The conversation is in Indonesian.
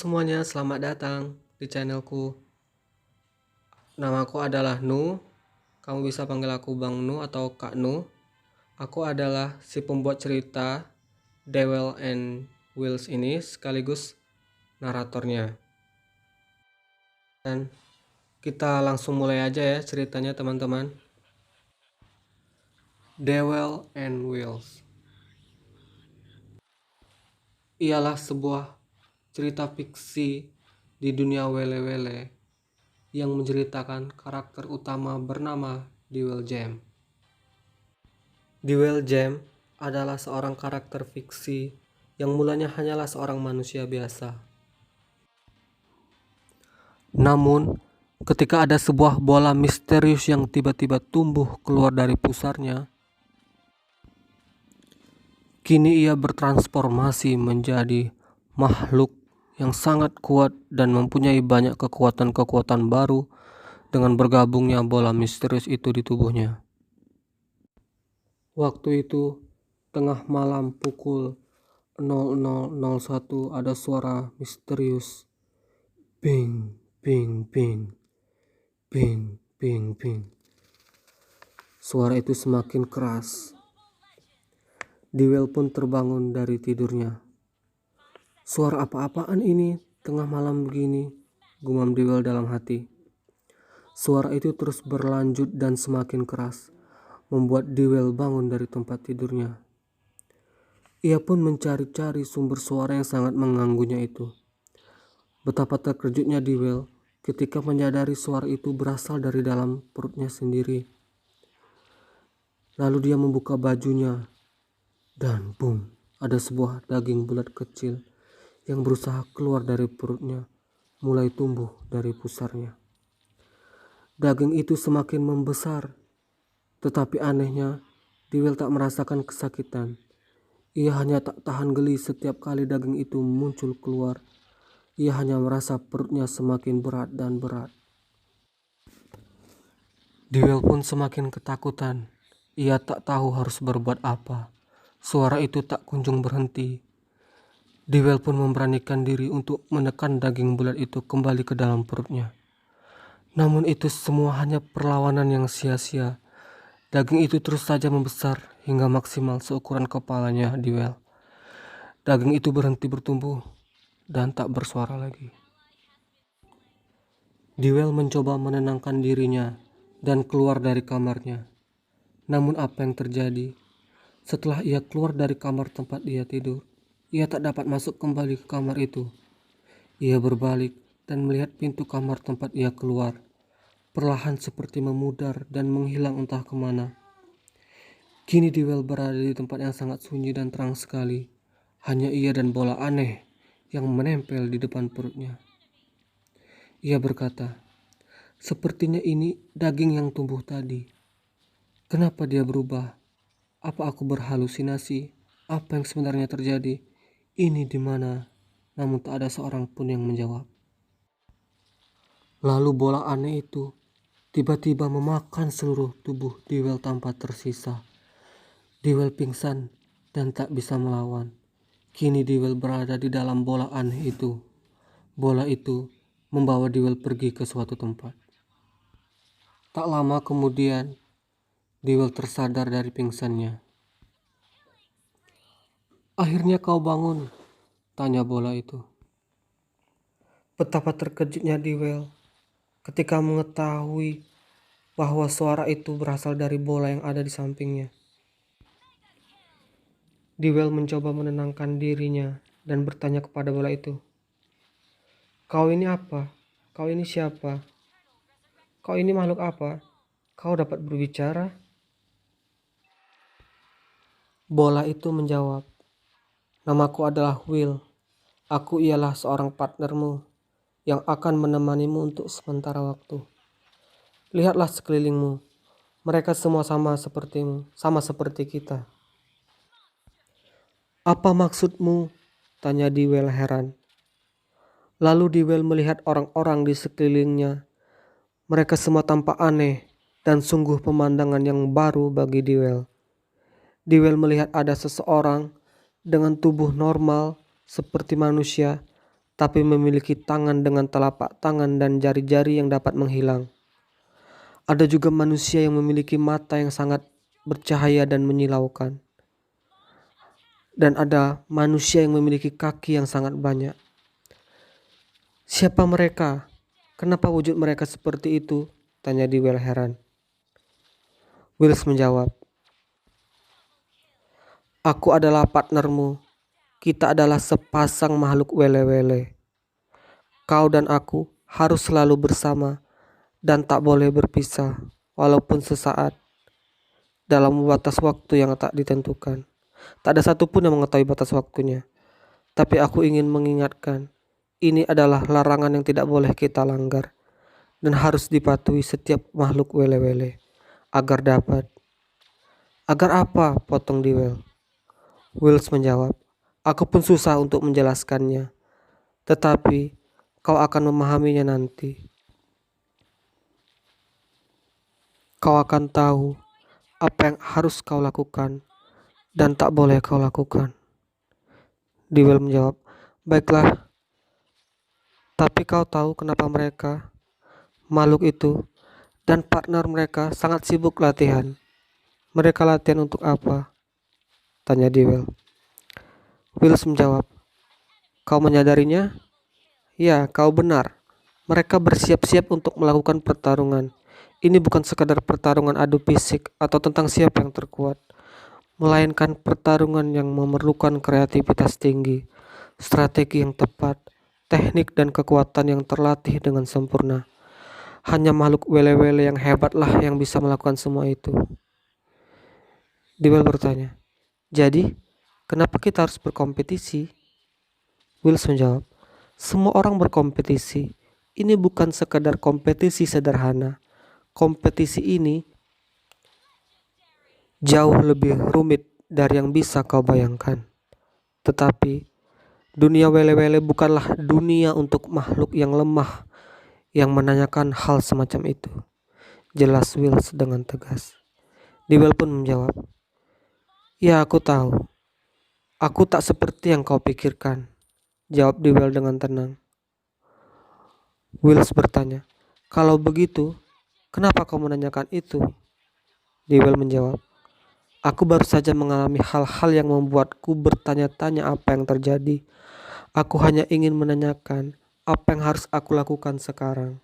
semuanya, selamat datang di channelku. Namaku adalah Nu. Kamu bisa panggil aku Bang Nu atau Kak Nu. Aku adalah si pembuat cerita Dewell and Wills ini sekaligus naratornya. Dan kita langsung mulai aja ya ceritanya teman-teman. Dewell and Wills ialah sebuah cerita fiksi di dunia wele-wele yang menceritakan karakter utama bernama Dewell Jam. Dewell Jam adalah seorang karakter fiksi yang mulanya hanyalah seorang manusia biasa. Namun, ketika ada sebuah bola misterius yang tiba-tiba tumbuh keluar dari pusarnya, kini ia bertransformasi menjadi makhluk yang sangat kuat dan mempunyai banyak kekuatan-kekuatan baru dengan bergabungnya bola misterius itu di tubuhnya. Waktu itu, tengah malam pukul 00.01 ada suara misterius. Bing, bing, bing, bing, bing, bing. Suara itu semakin keras. Dewell pun terbangun dari tidurnya. Suara apa-apaan ini tengah malam begini, gumam Dewell dalam hati. Suara itu terus berlanjut dan semakin keras, membuat Dewell bangun dari tempat tidurnya. Ia pun mencari-cari sumber suara yang sangat mengganggunya itu. Betapa terkejutnya Dewell ketika menyadari suara itu berasal dari dalam perutnya sendiri. Lalu dia membuka bajunya dan boom, ada sebuah daging bulat kecil yang berusaha keluar dari perutnya, mulai tumbuh dari pusarnya. Daging itu semakin membesar, tetapi anehnya Dewell tak merasakan kesakitan. Ia hanya tak tahan geli setiap kali daging itu muncul keluar. Ia hanya merasa perutnya semakin berat dan berat. Dewell pun semakin ketakutan. Ia tak tahu harus berbuat apa. Suara itu tak kunjung berhenti. Dewell pun memberanikan diri untuk menekan daging bulat itu kembali ke dalam perutnya. Namun itu semua hanya perlawanan yang sia-sia. Daging itu terus saja membesar hingga maksimal seukuran kepalanya Dewell. Daging itu berhenti bertumbuh dan tak bersuara lagi. Dewell mencoba menenangkan dirinya dan keluar dari kamarnya. Namun apa yang terjadi? Setelah ia keluar dari kamar tempat dia tidur, ia tak dapat masuk kembali ke kamar itu. Ia berbalik dan melihat pintu kamar tempat ia keluar, perlahan seperti memudar dan menghilang entah kemana. Kini Dewell berada di tempat yang sangat sunyi dan terang sekali. Hanya ia dan bola aneh yang menempel di depan perutnya. Ia berkata, "Sepertinya ini daging yang tumbuh tadi. Kenapa dia berubah? Apa aku berhalusinasi? Apa yang sebenarnya terjadi? Ini di mana?" Namun tak ada seorang pun yang menjawab. Lalu bola aneh itu tiba-tiba memakan seluruh tubuh Dewell tanpa tersisa. Dewell pingsan dan tak bisa melawan. Kini Dewell berada di dalam bola aneh itu. Bola itu membawa Dewell pergi ke suatu tempat. Tak lama kemudian, Dewell tersadar dari pingsannya. "Akhirnya kau bangun?" tanya bola itu. Betapa terkejutnya Dewell ketika mengetahui bahwa suara itu berasal dari bola yang ada di sampingnya. Dewell mencoba menenangkan dirinya dan bertanya kepada bola itu, "Kau ini apa? Kau ini siapa? Kau ini makhluk apa? Kau dapat berbicara?" Bola itu menjawab, "Namaku adalah Will. Aku ialah seorang partnermu yang akan menemanimu untuk sementara waktu. Lihatlah sekelilingmu. Mereka semua sama sepertimu, sama seperti kita." "Apa maksudmu?" tanya Dewell heran. Lalu Dewell melihat orang-orang di sekelilingnya. Mereka semua tampak aneh dan sungguh pemandangan yang baru bagi Dewell. Dewell melihat ada seseorang dengan tubuh normal seperti manusia, tapi memiliki tangan dengan telapak tangan dan jari-jari yang dapat menghilang. Ada juga manusia yang memiliki mata yang sangat bercahaya dan menyilaukan. Dan ada manusia yang memiliki kaki yang sangat banyak. Siapa mereka? Kenapa wujud mereka seperti itu? Tanya Dewell heran. Wills menjawab, "Aku adalah partnermu. Kita adalah sepasang makhluk wele-wele. Kau dan aku harus selalu bersama dan tak boleh berpisah, walaupun sesaat, dalam batas waktu yang tak ditentukan. Tak ada satupun yang mengetahui batas waktunya. Tapi aku ingin mengingatkan, ini adalah larangan yang tidak boleh kita langgar dan harus dipatuhi setiap makhluk wele-wele agar dapat." "Agar apa?" potong Dewell. Wills menjawab, "Aku pun susah untuk menjelaskannya, tetapi kau akan memahaminya nanti. Kau akan tahu apa yang harus kau lakukan dan tak boleh kau lakukan." Dewell menjawab, "Baiklah, tapi kau tahu kenapa mereka, makhluk itu, dan partner mereka sangat sibuk latihan. Mereka latihan untuk apa?" tanya Dewell. Wills menjawab, "Kau menyadarinya? Ya, kau benar. Mereka bersiap-siap untuk melakukan pertarungan. Ini bukan sekadar pertarungan adu fisik atau tentang siapa yang terkuat, melainkan pertarungan yang memerlukan kreativitas tinggi, strategi yang tepat, teknik dan kekuatan yang terlatih dengan sempurna. Hanya makhluk wele-wele yang hebatlah yang bisa melakukan semua itu." Dewell bertanya, "Jadi, kenapa kita harus berkompetisi?" Wills menjawab, "Semua orang berkompetisi. Ini bukan sekadar kompetisi sederhana. Kompetisi ini jauh lebih rumit dari yang bisa kau bayangkan. Tetapi dunia wele-wele bukanlah dunia untuk makhluk yang lemah yang menanyakan hal semacam itu," jelas Wills dengan tegas. Dewell pun menjawab, "Ya, aku tahu. Aku tak seperti yang kau pikirkan," jawab Dewell dengan tenang. Wills bertanya, "Kalau begitu, kenapa kau menanyakan itu?" Dewell menjawab, "Aku baru saja mengalami hal-hal yang membuatku bertanya-tanya apa yang terjadi. Aku hanya ingin menanyakan apa yang harus aku lakukan sekarang."